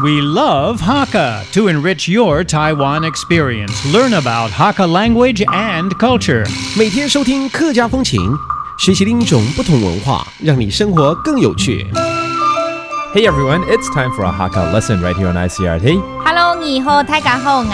We love Hakka to enrich your Taiwan experience. Learn about Hakka language and culture. 每天收听客家风情，学习另一种不同文化，让你生活更有趣。Hey everyone, it's time for a Hakka lesson right here on ICRT. Hello, 你好，大家好，我是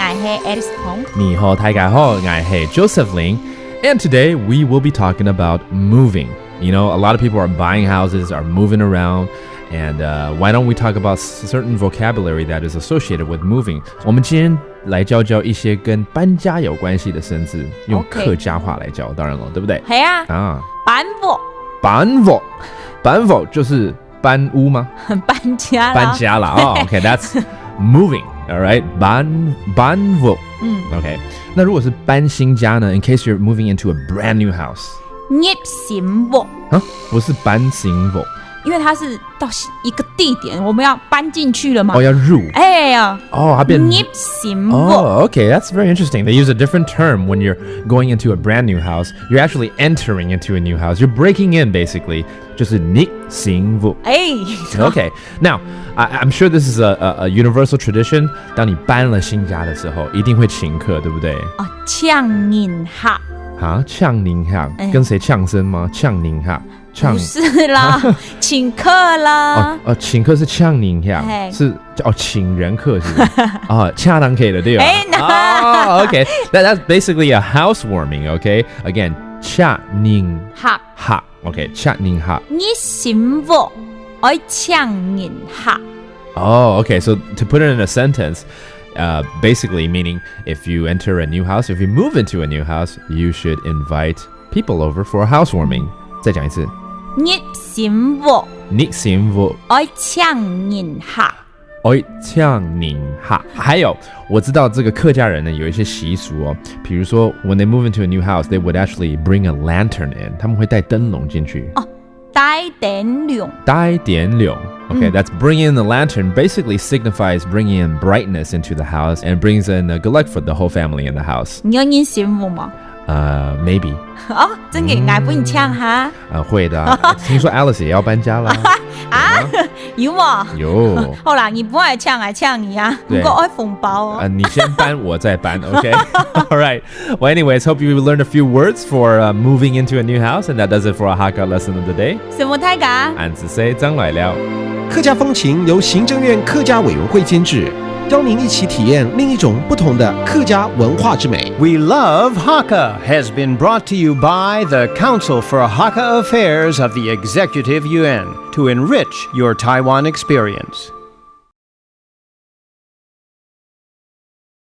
Alice Pong. 你好，大家好，我是 Joseph Ling. And today we will be talking about moving. You know, a lot of people are buying houses, are moving around. And why don't we talk about certain vocabulary that is associated with moving? 我们今天来教一些跟搬家有关系的生字，用客家话来教，当然了，对不对？是啊。搬屋就是搬屋吗？搬家啦。哦，OK，that's moving. All right， 搬屋。OK， 那如果是搬新家呢 ？In case you're moving into a brand new house， 入新屋啊，不是搬新屋。因为它是到一个地点，我们要搬进去了嘛。哦，要入。哎呀。哦，它变入新屋。Oh, okay, that's very interesting. They use a different term when you're going into a brand new house. You're actually entering into a new house. You're breaking in, basically. 就是入新屋。Okay, now I'm sure this is a universal tradition. 当你搬了新家的时候，一定会请客，对不对？哦，呛人客。啊，呛人客，跟谁呛声吗？呛人客。不是啦，请客啦。请客是呛人客，是请人客是不是？恰当可以的对吧？OK, that's basically a housewarming. Okay, again, 恰人客。Okay, 恰人客。你新屋愛呛人客。Oh, okay. So to put it in a sentence, basically meaning if you enter a new house, if you move into a new house, you should invite people over for a housewarming. 再讲一次。入新屋愛呛人客。还有我知道这个客家人呢有一些習俗哦，比如說 when they move into a new house, they would actually bring a lantern in. 他們會帶燈籠進去。帶電籠。Okay, that's bringing in the lantern basically signifies bringing in brightness into the house and brings in good luck for the whole family in the house. 你要入新屋嗎？Maybe. 真嘅，我幫你搶下。會的。聽說 Alice 也要搬家啦。有嗎？有。好啦，你不愛搶你啊，不過愛紅包哦。你先搬，我再搬 ，OK? All right. Well, anyways, hope you learned a few words for moving into a new house, and that does it for our Hakka lesson of the day. 什麼大家？俺子 say 張來了。客家風情由行政院客家委員會監製，邀您一起體驗另一種不同的客家文化之美。We Love Hakka has been brought to you by the Council for Hakka Affairs of the Executive Yuan to enrich your Taiwan experience.